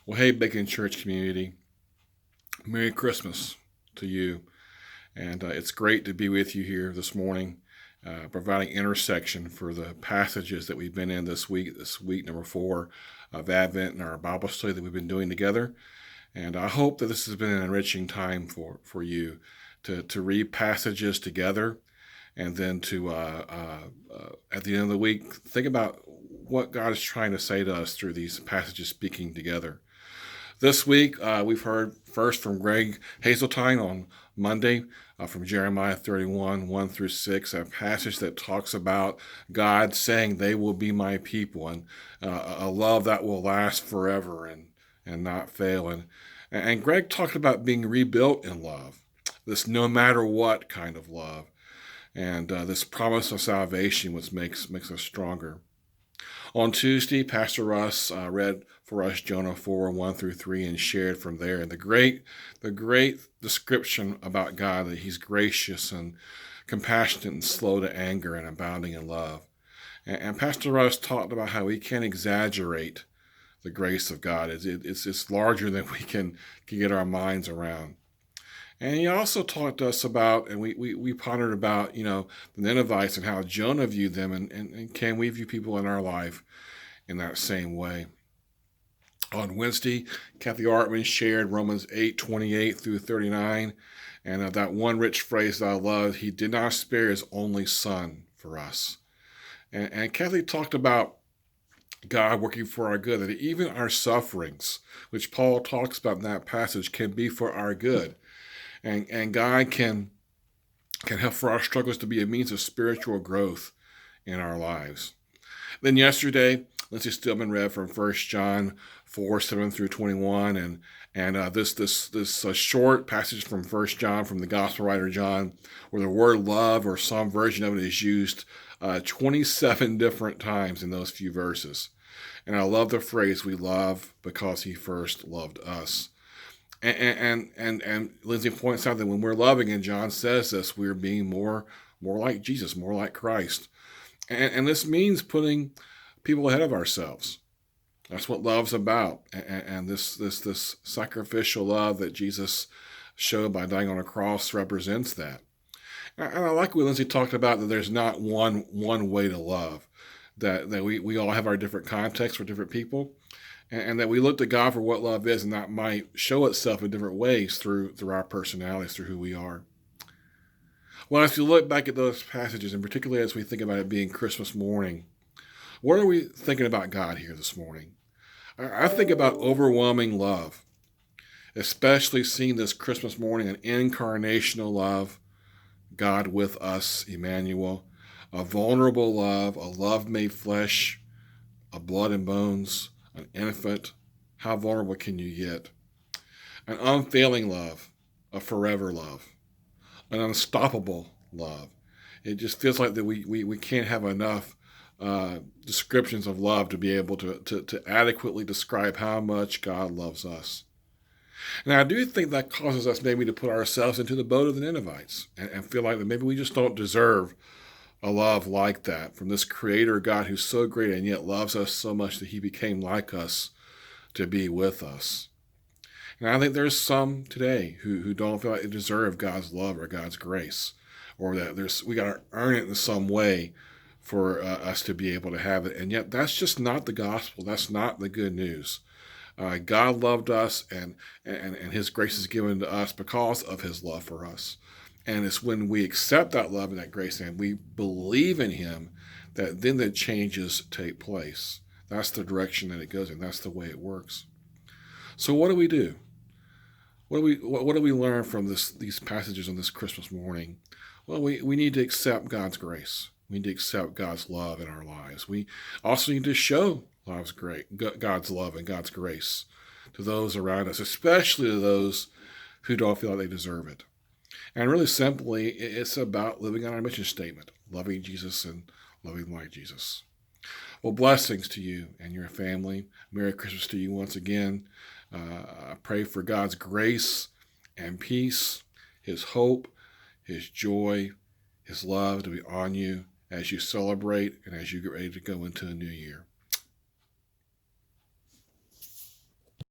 Well, hey, Bacon Church community, Merry Christmas to you. And it's great to be with you here this morning, providing intersection for the passages that we've been in this week number 4 of Advent and our Bible study that we've been doing together. And I hope that this has been an enriching time for you to read passages together and then to, at the end of the week, think about what God is trying to say to us through these passages speaking together. This week, we've heard first from Gregg Hazeltine on Monday from Jeremiah 31, 1 through 6, a passage that talks about God saying they will be my people and a love that will last forever and not fail. And Gregg talked about being rebuilt in love, this no matter what kind of love, and this promise of salvation, which makes us stronger. On Tuesday, Pastor Russ read for us Jonah 4, 1 through 3, and shared from there. And the great description about God, that he's gracious and compassionate and slow to anger and abounding in love. And Pastor Russ talked about how we can't exaggerate the grace of God. It's larger than we can get our minds around. And he also talked to us about, and we pondered about, the Ninevites and how Jonah viewed them, and can we view people in our life in that same way. On Wednesday, Kathy Artman shared Romans 8:28 through 39, and that one rich phrase that I love, he did not spare his only son for us. And Kathy talked about God working for our good, that even our sufferings, which Paul talks about in that passage, can be for our good. And God can help for our struggles to be a means of spiritual growth in our lives. Then yesterday, Lindsay Stillman read from 1 John 4, 7 through 21, and this short passage from 1 John from the Gospel writer John, where the word love or some version of it is used 27 different times in those few verses. And I love the phrase, we love because he first loved us. And Lindsay points out that when we're loving, and John says this, we're being more like Jesus, more like Christ. And this means putting people ahead of ourselves. That's what love's about. And this sacrificial love that Jesus showed by dying on a cross represents that. And I like what Lindsay talked about, that there's not one way to love, that we all have our different contexts for different people. And that we look to God for what love is, and that might show itself in different ways through our personalities, through who we are. Well, as you look back at those passages, and particularly as we think about it being Christmas morning, what are we thinking about God here this morning? I think about overwhelming love, especially seeing this Christmas morning an incarnational love, God with us, Emmanuel, a vulnerable love, a love made flesh, a blood and bones, an infant. How vulnerable can you get? An unfailing love, a forever love, an unstoppable love. It just feels like that we can't have enough descriptions of love to be able to adequately describe how much God loves us. And I do think that causes us maybe to put ourselves into the boat of the Ninevites and feel like that maybe we just don't deserve a love like that from this creator God who's so great and yet loves us so much that he became like us to be with us. And I think there's some today who don't feel like they deserve God's love or God's grace, or that we got to earn it in some way for us to be able to have it. And yet that's just not the gospel. That's not the good news. God loved us, and his grace is given to us because of his love for us. And it's when we accept that love and that grace and we believe in him that then the changes take place. That's the direction that it goes in. That's the way it works. So what do we do? What do we learn from these passages on this Christmas morning? Well, we need to accept God's grace. We need to accept God's love in our lives. We also need to show God's love and God's grace to those around us, especially to those who don't feel like they deserve it. And really simply, it's about living on our mission statement, loving Jesus and loving like Jesus. Well, blessings to you and your family. Merry Christmas to you once again. I pray for God's grace and peace, his hope, his joy, his love to be on you as you celebrate and as you get ready to go into a new year.